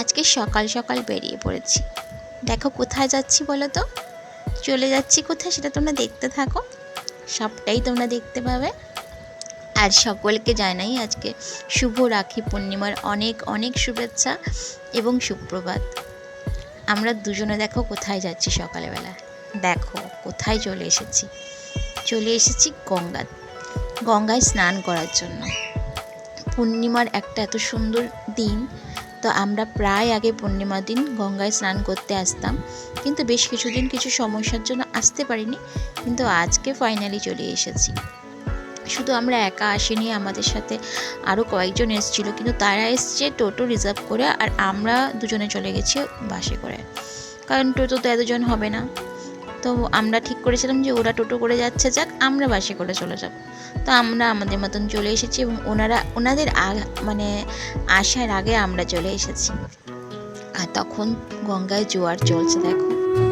আজকে সকাল সকাল বেরিয়ে পড়েছি। দেখো কোথায় যাচ্ছি বলো তো? চলে যাচ্ছি কোথায় সেটা তোমরা দেখতে থাকো, সবটাই তোমরা দেখতে পাবে। আর সকলকে জানাই আজকে শুভ রাখি পূর্ণিমার অনেক অনেক শুভেচ্ছা এবং সুপ্রভাত। আমরা দুজনে দেখো কোথায় যাচ্ছি সকালবেলা। দেখো কোথায় চলে এসেছি গঙ্গায় স্নান করার জন্য। পূর্ণিমার একটা এত সুন্দর দিন, তো আমরা প্রায় আগে পূর্ণিমার দিন গঙ্গায় স্নান করতে আসতাম, কিন্তু বেশ কিছুদিন কিছু সমস্যার জন্য আসতে পারিনি, কিন্তু আজকে ফাইনালি চলে এসেছি। শুধু আমরা একা আসিনি, আমাদের সাথে আরও কয়েকজন এসেছিলো, কিন্তু তারা এসছে টোটো রিজার্ভ করে, আর আমরা দুজনে চলে গেছি বাসে করে, কারণ টোটো তো এতজন হবে না। তো আমরা ঠিক করেছিলাম যে ওরা টোটো করে যাচ্ছে, যাক আমরা বাসে করে চলে যাব। তো আমরা আমাদের মতন চলে এসেছি এবং ওনাদের আসার আগে আমরা চলে এসেছি। আর তখন গঙ্গায় জোয়ার চলছে, দেখো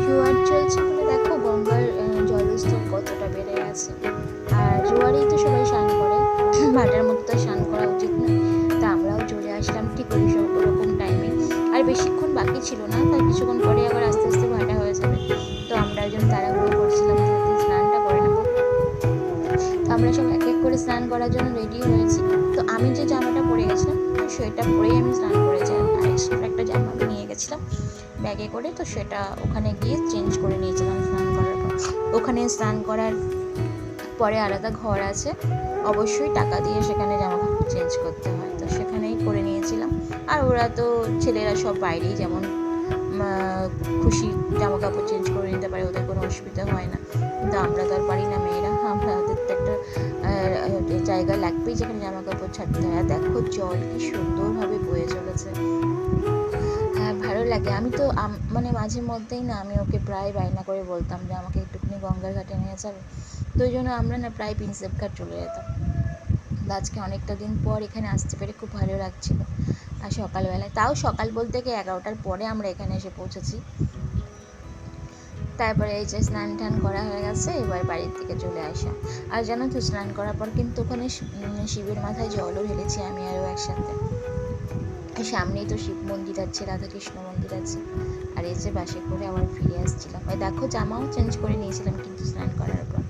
জোয়ার চলছে বলে দেখো গঙ্গার জলস্তর কতটা বেড়ে গেছে। আর জোয়ারেই তো সবাই স্নান করে, ভাটার মতো তো স্নান করা উচিত না। তা আমরাও চলে আসলাম ঠিক ওরকম টাইমে। আর বেশিক্ষণ বাকি ছিল না, তাই কিছুক্ষণ পরে আবার আস্তে আস্তে ভাটা হয়ে যাবে। তো আমরা একজন তাড়াহুড়ো করছিলাম যাতে স্নানটা করে নেবো। তো আমরা সব এক এক করে স্নান করার জন্য রেডি হয়েছি। তো আমি যে জামাটা পরে গেছিলাম সেটা পরেই আমি স্নান করেছিলাম, আর এক্সট্রা একটা জামা আমি নিয়ে গেছিলাম ব্যাগে করে, তো সেটা ওখানে গিয়ে চেঞ্জ করে নিয়েছিলাম স্নান করার পর। ওখানে স্নান করার পরে আলাদা ঘর আছে, অবশ্যই টাকা দিয়ে সেখানে জামা কাপড় চেঞ্জ করতে হয়, তো সেখানেই করে নিয়েছিলাম। আর ওরা তো ছেলেরা সব বাইরেই যেমন খুশি জামা কাপড় চেঞ্জ করে নিতে পারে, ওদের কোনো অসুবিধা হয় না। কিন্তু আমরা তো আর পারি না, মেয়েরা, আমরা ওদের তো একটা জায়গা লাগবেই যেখানে জামা কাপড় ছাড়তে হয়। আর দেখো জল কি সুন্দরভাবে বয়ে চলেছে, হ্যাঁ ভালো লাগে। আমি তো মাঝে মধ্যেই না, আমি ওকে প্রায় বায়না করে বলতাম যে আমাকে একটুখানি গঙ্গার ঘাটে নিয়ে যাবে, তো ওই জন্য আমরা না প্রায় প্রিন্সেপ ঘাট চলে যেতাম। আজকে অনেকটা দিন পর এখানে আসতে পেরে খুব ভালো লাগছিল। আর সকালবেলায়, তাও সকাল বলতে গিয়ে 11টার পরে আমরা এখানে এসে পৌঁছেছি। তারপরে এই যে স্নান টান করা হয়ে গেছে, এবার বাড়ির দিকে চলে আসা। আর জানো তো, স্নান করার পর কিন্তু ওখানে শিবের মাথায় জলও ঢেলেছি আমি আরও একসাথে। সামনেই তো শিব মন্দির আছে, রাধাকৃষ্ণ মন্দির আছে। আর এই যে বাসে করে আবার ফিরে আসছিলাম। ওই দেখো জামাও চেঞ্জ করে নিয়েছিলাম কিন্তু স্নান করার পর।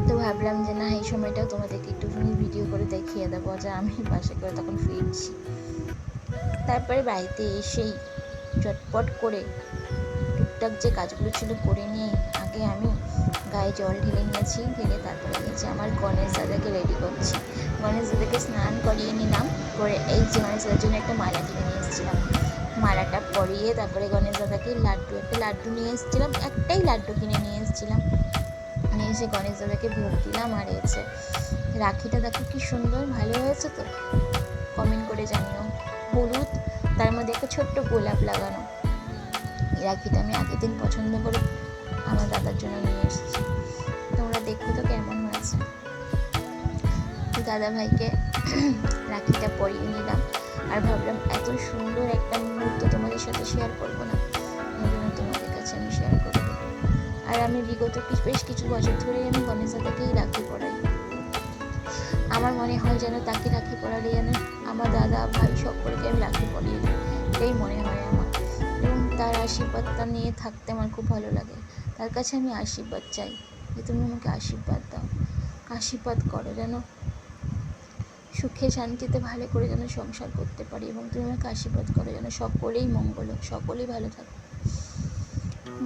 তো ভাবলাম যে না, এই সময়টাও তোমাদেরকে একটুখানি ভিডিও করে দেখিয়ে দেবো যে আমি বাসে করে তখন ফিরছি। তারপরে বাড়িতে এসেই চটপট করে টুকটাক যে কাজগুলো ছিল করে নিয়ে আগে আমি গায়ে জল ঢেলে নিয়েছি, ঢেলে তারপরে নিয়েছি আমার গণেশ দাদাকে রেডি করছি। গণেশ দাদাকে স্নান করিয়ে নিলাম, করে এই যে গণেশ দাদার জন্য একটা মালা কিনে নিয়ে এসেছিলাম, মালাটা পরিয়ে তারপরে গণেশ দাদাকে একটা লাড্ডু নিয়ে এসেছিলাম, একটাই লাড্ডু কিনে নিয়ে এসেছিলাম, নিয়ে এসে গণেশ দাদাকে ভোগ দিলাম। আর এসে রাখিটা দেখো কি সুন্দর, ভালো হয়েছে তো? কমেন্ট করে জানিও। হলুদ, তার মধ্যে একটা ছোট্ট গোলাপ লাগানো। রাখিটা আমি আগের দিন পছন্দ করে আমার দাদার জন্য নিয়ে এসেছি, তোমরা দেখো তো কেমন হয়েছে। তো দাদা ভাইকে রাখিটা পরিয়ে নিলাম, আর ভাবলাম এত সুন্দর একটা মুহূর্ত তোমাদের সাথে শেয়ার করবো না, এই জন্য তোমাদের কাছে আমি শেয়ার করবো। আর আমি বিগত বেশ কিছু বছর ধরেই আমি গণেশ দাদাকেই রাখি পরাই। আমার মনে হয় যেন তাকে রাখি পরালে যেন আমার দাদা ভাই সকলকে আমি রাখি পরিয়ে দিই, এটাই মনে হয় আমার। এবং তার আশীর্বাদটা নিয়ে থাকতে আমার খুব ভালো লাগে। তার কাছে আমি আশীর্বাদ চাই যে তুমি আমাকে আশীর্বাদ দাও, আশীর্বাদ করো যেন সুখে শান্তিতে ভালো করে যেন সংসার করতে পারি, এবং তুমি আমাকে আশীর্বাদ করো যেন সকলেই মঙ্গল হোক, সকলেই ভালো থাকো।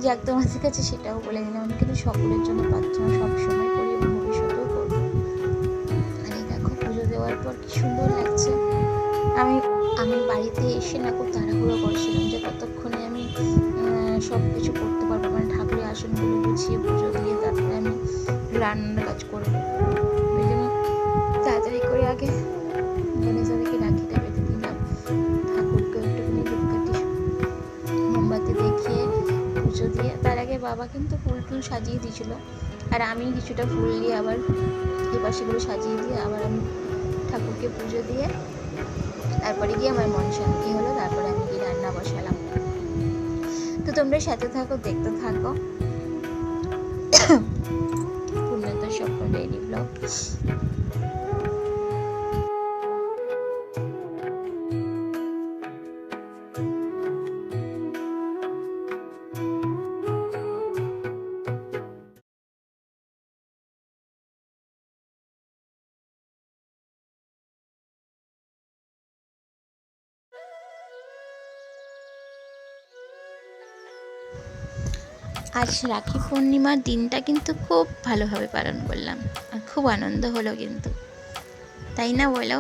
যাক, তোমাদের কাছে সেটাও বলে দিলাম, আমি কিন্তু সকলের জন্য প্রার্থনা সবসময় করি এবং ভবিষ্যতেও করবো। আর এই দেখো পুজো দেওয়ার পর কি সুন্দর লাগছে। আমি বাড়িতে এসে না খুব তাড়াহুড়ো করছিলাম যে কতক্ষণে আমি সব কিছু করতে পারবো, ঠাকুরের আসনগুলো গুছিয়ে পুজো দিয়ে তারপরে আমি রান্নার কাজ করবো। ওই জন্য তাড়াতাড়ি করে আগে গণেশ দাদাকে রাখিটা বেঁধে দিলাম, ঠাকুরকে একটুখানি ধূপকাঠি মোমবাতি দেখিয়ে পুজো দিয়ে, তার আগে বাবা কিন্তু ফুল টুল সাজিয়ে দিয়েছিল, আর আমি কিছুটা ফুল দিয়ে আবার এপাশেগুলো সাজিয়ে দিয়ে আবার আমি ঠাকুরকে পুজো দিয়ে তারপরে গিয়ে আমার মন শান্তি হলো, তারপরে আমি গিয়ে রান্না বসালাম। তো তোমরা সাথে থাকো, দেখতে থাকো। পূর্ণতা স্বপ্ন ডেইলি ব্লগ। আজ রাখি পূর্ণিমার দিনটা কিন্তু খুব ভালোভাবে পালন করলাম, আর খুব আনন্দ হলো কিন্তু, তাই না বলো?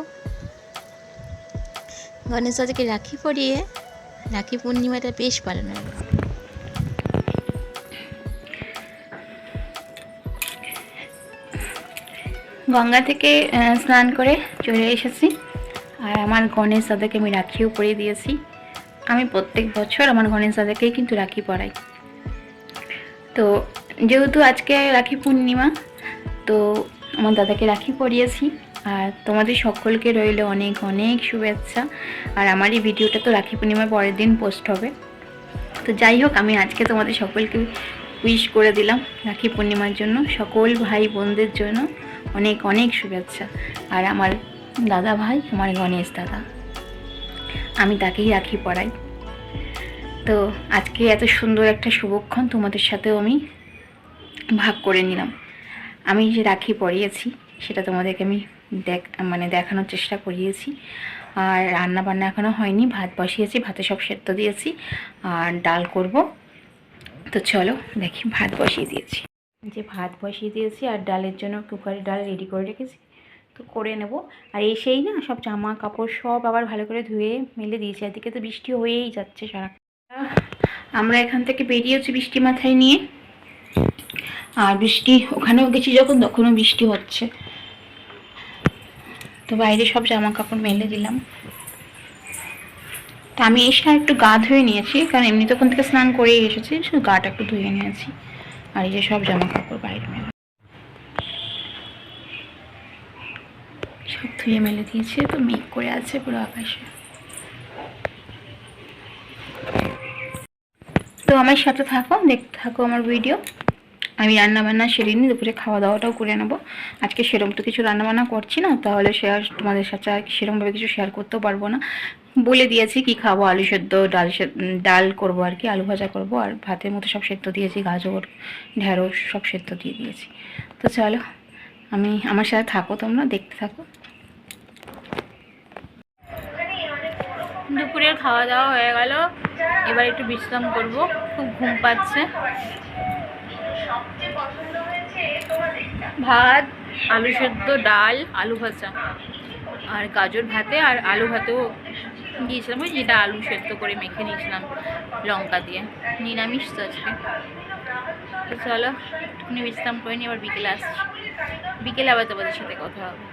গণেশ দাদাকে রাখি পরিয়ে রাখি পূর্ণিমাটা বেশ পালন হলো। গঙ্গা থেকে স্নান করে চলে এসেছি, আর আমার গণেশ দাদাকে আমি রাখিও পরিয়ে দিয়েছি। আমি প্রত্যেক বছর আমার গণেশ দাদাকেই কিন্তু রাখি পরাই। তো যেহেতু আজকে রাখি পূর্ণিমা, তো আমার দাদাকে রাখি পরিয়েছি। আর তোমাদের সকলকে রইল অনেক অনেক শুভেচ্ছা। আর আমার এই ভিডিওটা তো রাখি পূর্ণিমার পরের দিন পোস্ট হবে। তো যাই হোক, আমি আজকে তোমাদের সকলকে উইশ করে দিলাম রাখি পূর্ণিমার জন্য। সকল ভাই বোনদের জন্য অনেক অনেক শুভেচ্ছা। আর আমার দাদা ভাই, আমার গণেশ দাদা, আমি তাকেই রাখি পরাই। তো আজকে এত সুন্দর একটা শুভক্ষণ তোমাদের সাথেও আমি ভাগ করে নিলাম। আমি যে রাখি পরিয়েছি সেটা তোমাদেরকে আমি দেখানোর চেষ্টা করিয়েছি। আর রান্না বান্না এখনও হয়নি, ভাত বসিয়েছি, ভাতে সব সেদ্ধ দিয়েছি, আর ডাল করব। তো চলো দেখি, ভাত বসিয়ে দিয়েছি, ভাত বসিয়ে দিয়েছি আর ডালের জন্য কুকারে ডাল রেডি করে রেখেছি, তো করে নেব। আর এসেই না সব জামা কাপড় সব আবার ভালো করে ধুয়ে মেলে দিয়েছি। এদিকে তো বৃষ্টি হয়েই যাচ্ছে সারা। আমরা এখান থেকে বেরিয়েছি বৃষ্টি মাথায় নিয়ে, আর বৃষ্টি ওখানেও গেছি যখন, তখনও বৃষ্টি হচ্ছে। তো বাইরে সব জামা কাপড় মেলে দিলাম। তো আমি এসে একটু গা ধুয়ে নিয়েছি, কারণ এমনি তখন থেকে স্নান করেই এসেছি, শুধু গাটা একটু ধুয়ে নিয়েছি। আর এই যে সব জামা কাপড় বাইরে মেলে সব ধুয়ে মেলে দিয়েছি। তো মেঘ করে আছে পুরো আকাশে। তো আমার সাথে থাকো, দেখতে থাকো আমার ভিডিও। আমি রান্নাবান্না সেরে নিই, দুপুরে খাওয়া দাওয়াটাও করে নেবো। আজকে সেরকম তো কিছু রান্নাবান্না করছি না, তাহলে তোমাদের সাথে আর সেরকমভাবে কিছু শেয়ার করতেও পারবো না। বলে দিয়েছি কি খাবো, আলু সেদ্ধ, ডাল করবো আর কি, আলু ভাজা করবো, আর ভাতের মতো সব সেদ্ধ দিয়েছি, গাজর ঢেঁড়স সব সেদ্ধ দিয়ে দিয়েছি। তো চলো, আমার সাথে থাকো, তোমরা দেখতে থাকো। দুপুরের খাওয়া দাওয়া হয়ে গেল, এবার একটু বিশ্রাম করব, খুব ঘুম পাচ্ছে। ভাত, আলু সেদ্ধ, ডাল, আলু ভাজা, আর গাজর ভাতে আর আলু ভাতেও দিয়েছিলাম, ওই যেটা আলু সেদ্ধ করে মেখে নিয়েছিলাম লঙ্কা দিয়ে। নিরামিষ তো আজকে। তো চলো একটুখানি বিশ্রাম করে নিই, আবার বিকেলে আসছি। বিকেলে আবার তোমাদের সাথে কথা হবে।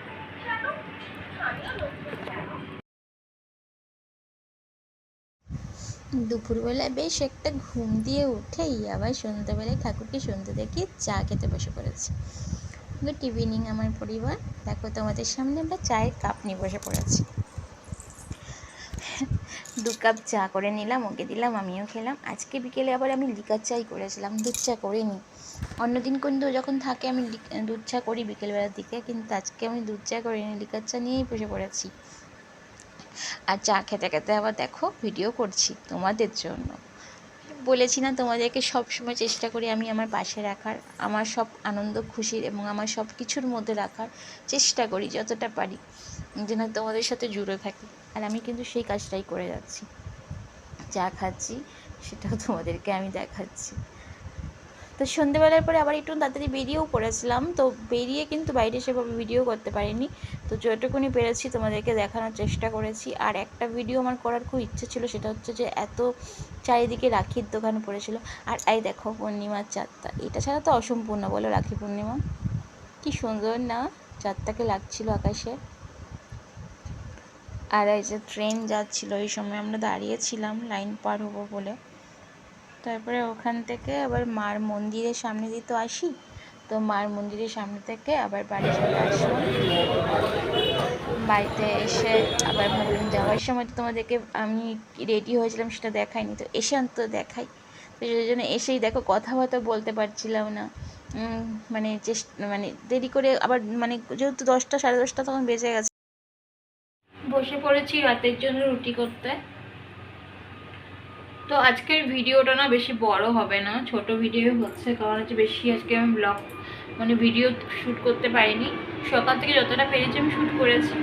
দুপুরবেলায় বেশ একটা ঘুম দিয়ে উঠেই আবার সন্ধ্যাবেলায় ঠাকুরকে সন্ধ্যা দেখে চা খেতে বসে পড়েছি। গুড ইভিনিং আমার পরিবার, দেখো তোমাদের সামনে আমরা চায়ের কাপ নিয়ে বসে পড়েছি। 2 কাপ চা করে নিলাম, ওকে দিলাম, আমিও খেলাম। আজকে বিকেলে আবার আমি লিকার চাই করেছিলাম, দুধ চা করিনি। অন্যদিন কিন্তু যখন থাকে আমি দুধ চা করি বিকেলবেলার দিকে, কিন্তু আজকে আমি দুধ চা করিনি, লিকার চা নিয়েই বসে পড়েছি। আর চা খেতে খেতে আবার দেখো ভিডিও করছি তোমাদের জন্য। বলেছি না তোমাদেরকে, সব সময় চেষ্টা করি আমি আমার পাশে রাখার, আমার সব আনন্দ খুশির এবং আমার সব কিছুর মধ্যে রাখার চেষ্টা করি যতটা পারি, যেন তোমাদের সাথে জুড়ে থাকি। আর আমি কিন্তু সেই কাজটাই করে যাচ্ছি, যা খাচ্ছি সেটাও তোমাদেরকে আমি দেখাচ্ছি। তো সন্ধ্যেবেলার পরে আবার একটু তাড়াতাড়ি বেরিয়েও পড়েছিলাম, তো বেরিয়ে কিন্তু বাইরে সেভাবে ভিডিও করতে পারিনি। তো যেটুকুনি পেরেছি তোমাদেরকে দেখানোর চেষ্টা করেছি। আর একটা ভিডিও আমার করার খুব ইচ্ছে ছিল, সেটা হচ্ছে যে এত চারিদিকে রাখির দোকান পড়েছিল। আর এই দেখো পূর্ণিমার চাঁদটা, এটা ছাড়া তো অসম্পূর্ণ বলো রাখি পূর্ণিমা। কি সুন্দর না চাঁদটাকে লাগছিল আকাশে। আর এই যে ট্রেন যাচ্ছিল, এই সময় আমরা দাঁড়িয়েছিলাম লাইন পার হবো বলে। তারপরে ওখান থেকে আবার মার মন্দিরের সামনে দিয়ে তো আসি, তো মার মন্দিরের সামনে থেকে আবার বাড়ি চলে আসলাম। বাড়িতে এসে আবার ভাবলাম যাওয়ার সময় তো তোমাদেরকে আমি রেডি হয়েছিলাম সেটা দেখাইনি, তো এসে অন্তত দেখাই। তো সেই জন্য এসেই দেখো কথাবার্তা বলতে পারছিলাম না, মানে দেরি করে আবার যেহেতু 10টা 10:30 তখন বেজে গেছে। বসে পড়েছি রাতের জন্য রুটি করতে। তো আজকের ভিডিওটা না বেশি বড় হবে না, ছোট ভিডিও হচ্ছে, কারণ হচ্ছে বেশি আজকে আমি ভিডিও শ্যুট করতে পারিনি। সকাল থেকে যতটা পেরেছি আমি শ্যুট করেছি,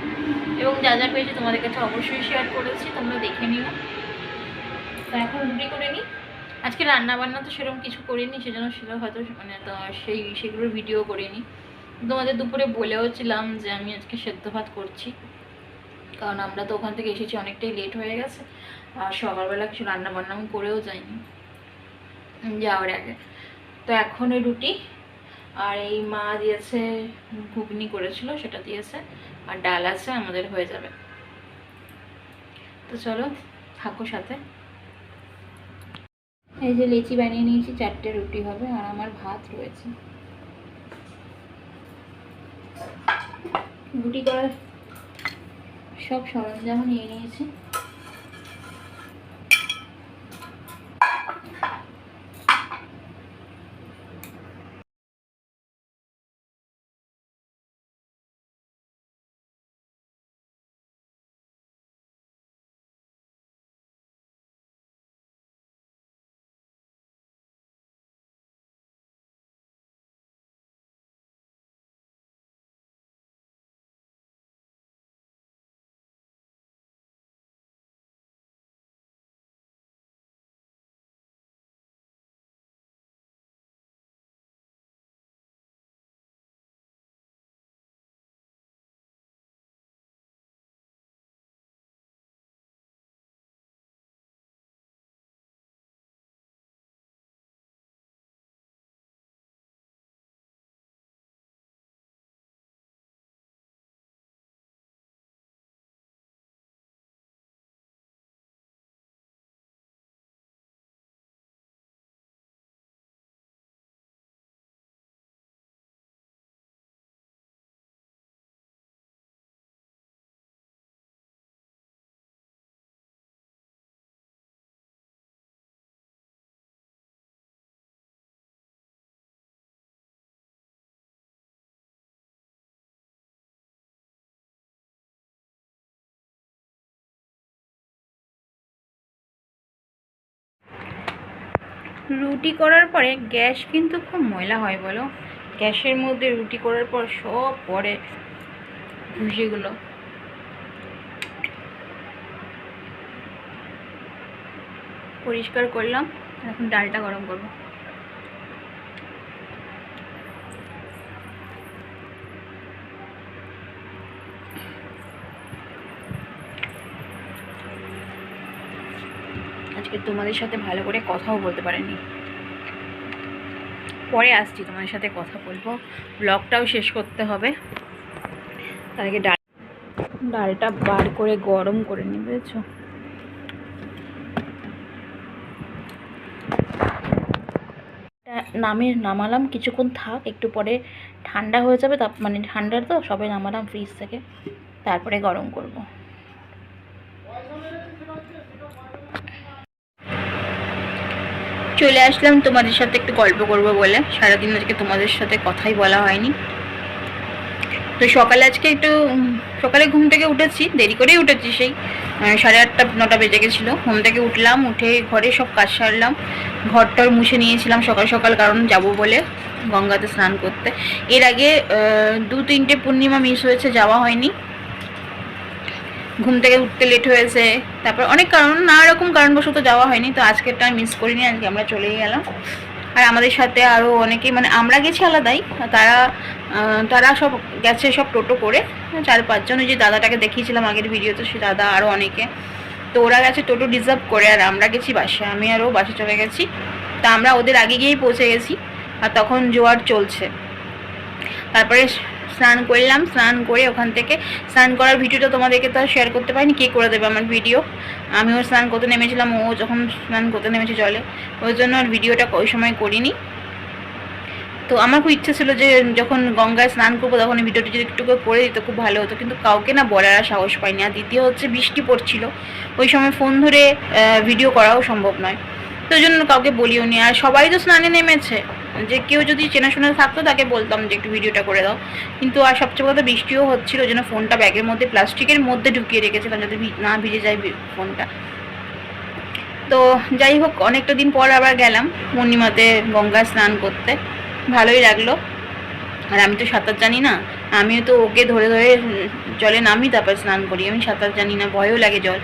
এবং যা যা পেরেছি তোমাদের কাছে অবশ্যই শেয়ার করেছি, তোমরা দেখে নিও। তো এখন রুটি করে নিই, আজকে রান্না বান্না তো সেরকম কিছু করিনি, সেজন্য সেটা হয়তো মানে তো সেগুলোর ভিডিও করিনি। তোমাদের দুপুরে বলেওছিলাম যে আমি আজকে সেদ্ধ ভাত করছি, কারণ আমরা তো ওখান থেকে এসেছি অনেকটাই লেট হয়ে গেছে, আর সকালবেলা কিছু রান্না বান্না আমি করেও যাইনি যাওয়ার আগে। তো এখন ওই রুটি আর এই মা দিয়েছে ঘুগনি করেছিল সেটা দিয়েছে, আর ডাল আছে, আমাদের হয়ে যাবে। তো চলো থাকো সাথে। এই যে লেচি বানিয়ে নিয়েছি, 4টে রুটি হবে, আর আমার ভাত রয়েছে। রুটি করার সব সরঞ্জাম নিয়ে নিয়েছি। রুটি করার পরে গ্যাস কিন্তু খুব ময়লা হয় বলো, গ্যাসের মধ্যে রুটি করার পর সব পড়ে ভুসিগুলো। পরিষ্কার করলাম, এখন ডালটা গরম করবো। আজকে তোমাদের সাথে ভালো করে কথাও বলতে পারিনি, পরে আসছি তোমাদের সাথে কথা বলবো, ব্লগটাও শেষ করতে হবে। তার আগে ডালটা বার করে গরম করে নিই, বুঝেছো? নামালাম, কিছুক্ষণ থাক, একটু পরে ঠান্ডা হয়ে যাবে, মানে ঠান্ডা তো সবে নামালাম ফ্রিজ থেকে, তারপরে গরম করব। চলে আসলাম তোমাদের সাথে একটু গল্প করব বলে, সারাদিন আজকে তোমাদের সাথে কথাই বলা হয়নি। তো সকালে আজকে একটু সকালে ঘুম থেকে উঠেছি, দেরি করেই উঠেছি, সেই 8:30 9টা বেজে গেছিলো। ঘুম থেকে উঠলাম, উঠে ঘরে সব কাজ সারলাম, ঘরটার মুছে নিয়েছিলাম সকাল সকাল, কারণ যাব বলে গঙ্গাতে স্নান করতে। এর আগে 2-3টে পূর্ণিমা মিস হয়েছে, যাওয়া হয়নি, ঘুম থেকে উঠতে লেট হয়েছে, তারপর অনেক কারণ, নানা রকম কারণবশত যাওয়া হয়নি। তো আজকেরটা মিস করিনি, আজকে আমরা চলেই গেলাম। আর আমাদের সাথে আরও অনেকেই, মানে আমরা গেছি আলাদাই, তারা সব গেছে সব টোটো করে, 4-5 জন। যে দাদাটাকে দেখিয়েছিলাম আগের ভিডিওতে, সে দাদা, আরও অনেকে। তো ওরা গেছে টোটো রিজার্ভ করে, আর আমরা গেছি বাসে, আমি আরও বাসে চলে গেছি। তা আমরা ওদের আগে গিয়েই পৌঁছে গেছি, আর তখন জোয়ার চলছে। তারপরে স্নান করলাম, স্নান করে ওখান থেকে, স্নান করার ভিডিওটা তোমাদেরকে তো শেয়ার করতে পারিনি, কে করে দেবে আমার ভিডিও। আমিও স্নান করতে নেমেছিলাম, ও যখন স্নান করতে নেমেছে জলে, ওই জন্য আর ভিডিওটা ওই সময় করিনি। তো আমার খুব ইচ্ছে ছিল যে যখন গঙ্গায় স্নান করবো তখন এই ভিডিওটা যদি একটু করে দিত খুব ভালো হতো, কিন্তু কাউকে না বলার আর সাহস পাইনি। আর দ্বিতীয় হচ্ছে বৃষ্টি পড়ছিল, ওই সময় ফোন ধরে ভিডিও করাও সম্ভব নয়, তো ওই জন্য কাউকে বলিও নি। আর সবাই তো স্নানে নেমেছে, যে কেউ যদি চেনাশোনা থাকতো তাকে বলতাম যে একটু ভিডিওটা করে দাও, কিন্তু আর সবচেয়ে কথা বৃষ্টিও হচ্ছিল, ওই জন্য ফোনটা ব্যাগের মধ্যে প্লাস্টিকের মধ্যে ঢুকিয়ে রেখেছিলাম যাতে না ভিজে যায় ফোনটা। তো যাই হোক, অনেকটা দিন পর আবার গেলাম পূর্ণিমাতে গঙ্গা স্নান করতে, ভালোই লাগলো। আর আমি তো সাঁতার জানি না, আমিও তো ওকে ধরে ধরে জলে নামি, তারপর স্নান করি। আমি সাঁতার জানি না, ভয়ও লাগে জল।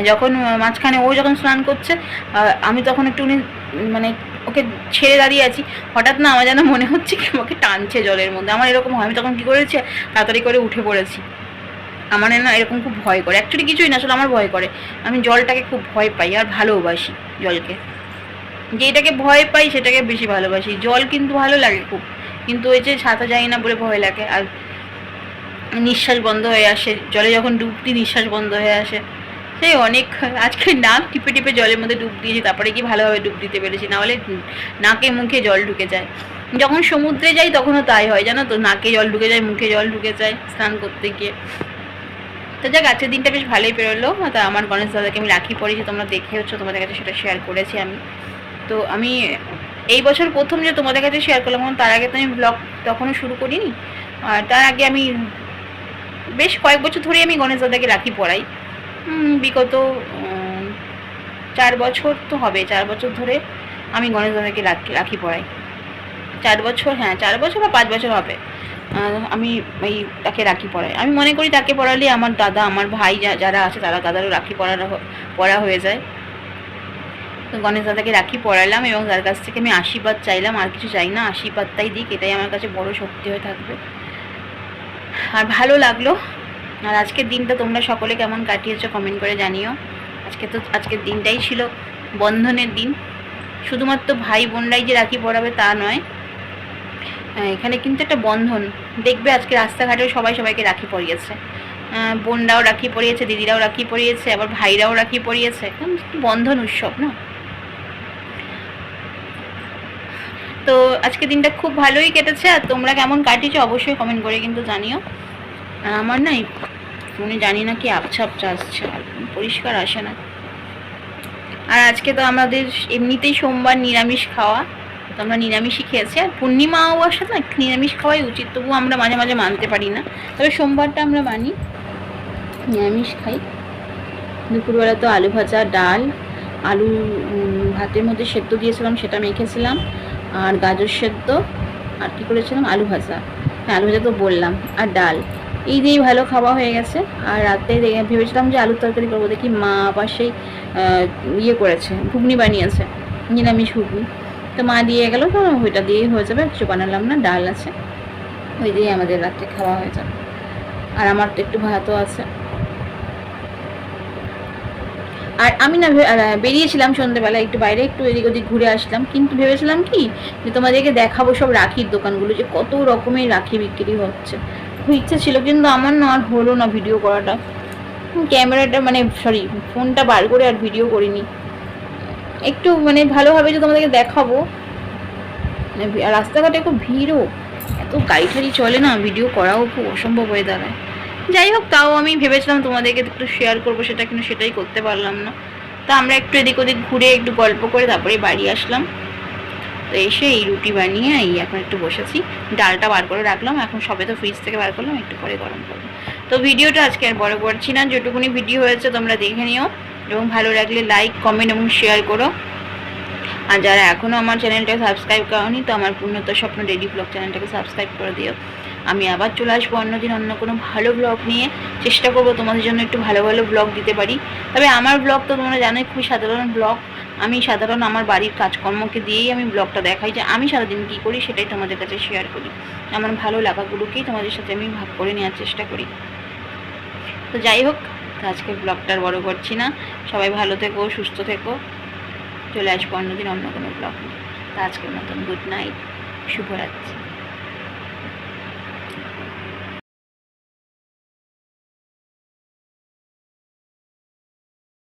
যখন মাঝখানে ও যখন স্নান করছে, আমি তখন একটুখানি মানে ওকে ছেড়ে দাঁড়িয়ে আছি, হঠাৎ না আমার যেন মনে হচ্ছে কি আমাকে টানছে জলের মধ্যে। আমার এরকম হয়, আমি তখন কী করেছি, তাড়াতাড়ি করে উঠে পড়েছি। আমার না এরকম খুব ভয় করে, অ্যাকচুয়ালি কিছুই না, আসলে আমার ভয় করে। আমি জলটাকে খুব ভয় পাই আর ভালোবাসি জলকে। যেটাকে ভয় পাই সেটাকে বেশি ভালোবাসি। জল কিন্তু ভালো লাগে খুব, কিন্তু ওই যে সাঁতার জানি না বলে ভয় লাগে। আর নিঃশ্বাস বন্ধ হয়ে আসে জলে, যখন ডুব দিই নিঃশ্বাস বন্ধ হয়ে আসে। সেই অনেক, আজকে নাক টিপে টিপে জলের মধ্যে ডুব দিয়েছি, তারপরে কি ভালোভাবে ডুব দিতে পেরেছি, না হলে নাকে মুখে জল ঢুকে যায়। যখন সমুদ্রে যাই তখনও তাই হয়, জানো তো, নাকে জল ঢুকে যায়, মুখে জল ঢুকে যায় স্নান করতে গিয়ে। তো যাক, আজকের দিনটা বেশ ভালোই বেরোলো। তা আমার গণেশ দাদাকে আমি রাখি পরেছি, তোমরা দেখেওছো, তোমাদের কাছে সেটা শেয়ার করেছি আমি। তো আমি এই বছর প্রথম যে তোমাদের কাছে শেয়ার করলাম, তার আগে তো আমি ব্লগ তখনও শুরু করিনি। আর তার আগে আমি বেশ কয়েক বছর ধরে আমি গণেশ দাদাকে রাখি পরাই। বিগত 4 বছর তো হবে, 4 বছর ধরে আমি গণেশ দাদাকে রাখি পরাই। 4 বছর, হ্যাঁ 4 বছর বা 5 বছর হবে আমি এই তাকে রাখি পরাই। আমি মনে করি তাকে পরালে আমার দাদা, আমার ভাই যারা আছে তাদেরও রাখি পরা হয়ে যায়। তো গণেশ দাদাকে রাখি পরালাম এবং তার কাছ থেকে আমি আশীর্বাদ চাইলাম, আর কিছু চাই না, আশীর্বাদটাই দিক, এটাই আমার কাছে বড় শক্তি হয়ে থাকবে। আর ভালো লাগলো। আর আজকের দিনটা তোমরা সকলে কেমন কাটিয়েছো কমেন্ট করে জানিও। আজকের দিনটাই ছিল বন্ধনের দিন। শুধুমাত্র ভাই বোনরাই যে রাখি পরাবে তা নয়, এখানে কিন্তু একটা বন্ধন। দেখবে আজকে রাস্তাঘাটেও সবাই সবাইকে রাখি পরিয়েছে, বোনরাও রাখি পরিয়েছে, দিদিরাও রাখি পরিয়েছে, আবার ভাইরাও রাখি পরিয়েছে। বন্ধন উৎসব না। তো আজকে দিনটা খুব ভালোই কেটেছে। আর তোমরা কেমন কাটিয়েছো অবশ্যই কমেন্ট করে কিন্তু জানিও। আর আমার না ফোনে জানি না কি আবছা আবছা আসছে, পরিষ্কার আসে না। আর আজকে তো আমাদের এমনিতেই সোমবার নিরামিষ খাওয়া, তো আমরা নিরামিষই খেয়েছি। আর পূর্ণিমা অমাবস্যা না নিরামিষ খাওয়াই উচিত, তবুও আমরা মাঝে মাঝে মানতে পারি না, তবে সোমবারটা আমরা মানি, নিরামিষ খাই। দুপুরবেলা তো আলু ভাজা, ডাল, আলু ভাতের মধ্যে সেদ্ধ দিয়েছিলাম সেটা মেখেছিলাম, আর গাজর সেদ্ধ, আর কী করেছিলাম, আলু ভাজা। হ্যাঁ আলু ভাজা তো বললাম, আর ডাল, এই দিয়েই ভালো খাওয়া হয়ে গেছে। আর রাতে ভেবেছিলাম যে আলুর তরকারি করবো, দেখি মা আবার সেই ইয়ে করেছে, ঘুগনি বানিয়েছে, নিরামিষ ঘুগনি। তো মা দিয়ে গেল, তো ওইটা দিয়েই হয়ে যাবে, কিছু বানালাম না, ডাল আছে, ওই দিয়েই আমাদের রাত্রে খাওয়া হয়ে যাবে। আর আমার তো একটু ভাতও আছে। আর আমি না বেরিয়েছিলাম সন্ধ্যেবেলা একটু বাইরে, একটু এদিক ওদিক ঘুরে আসলাম, কিন্তু ভেবেছিলাম কি যে তোমাদেরকে দেখাবো সব রাখির দোকানগুলো, যে কত রকমের রাখি বিক্রি হচ্ছে। খুব ইচ্ছে ছিল, কিন্তু আমার না আর হলো না ভিডিও করাটা। ক্যামেরাটা ফোনটা বার করে আর ভিডিও করিনি। একটু ভালোভাবে যে তোমাদেরকে দেখাবো, রাস্তাঘাটে খুব ভিড়ও, এত গাড়ি ঠাড়ি চলে না, ভিডিও করাও খুব অসম্ভব হয়ে দাঁড়ায়। যাই হোক, তাও আমি ভেবেছিলাম তোমাদেরকে একটু শেয়ার করবো সেটা, কিন্তু সেটাই করতে পারলাম না। তা আমরা একটু এদিক ওদিক ঘুরে একটু গল্প করে তারপরে বাড়ি আসলাম। তো এসে এই রুটি বানিয়ে এখন একটু বসেছি, ডালটা বার করে রাখলাম, এখন সবে তো ফ্রিজ থেকে বার করলাম, একটু পরে গরম করবো। তো ভিডিওটা আজকে আর বড় করছি না, যেটুকুনি ভিডিও হয়েছে তোমরা দেখে নিও, এবং ভালো লাগলে লাইক, কমেন্ট এবং শেয়ার করো। আর যারা এখনও আমার চ্যানেলটাকে সাবস্ক্রাইব করোনি, তো আমার পূর্ণত স্বপ্ন ডেইলি ব্লগ চ্যানেলটাকে সাবস্ক্রাইব করে দিও। আমি আবার চলে আসবো অন্যদিন অন্য কোনো ভালো ব্লগ নিয়ে, চেষ্টা করবো তোমাদের জন্য একটু ভালো ভালো ব্লগ দিতে পারি। তবে আমার ব্লগ তো তোমরা জানোই খুবই সাধারণ ব্লগ, আমি সাধারণ আমার বাড়ির কাজকর্মকে দিয়েই আমি ব্লগটা দেখাই, যে আমি সারাদিন কী করি সেটাই তোমাদের কাছে শেয়ার করি, আমার ভালো লাগাগুলোকেই তোমাদের সাথে আমি ভাগ করে নেওয়ার চেষ্টা করি। তো যাই হোক, আজকের ব্লগটা আর বড় করছি না, সবাই ভালো থেকো, সুস্থ থেকো, চলে আসবো অন্যদিন অন্য কোনো ব্লগ নিয়ে। তো আজকের মতন গুড নাইট, শুভরাত্রি।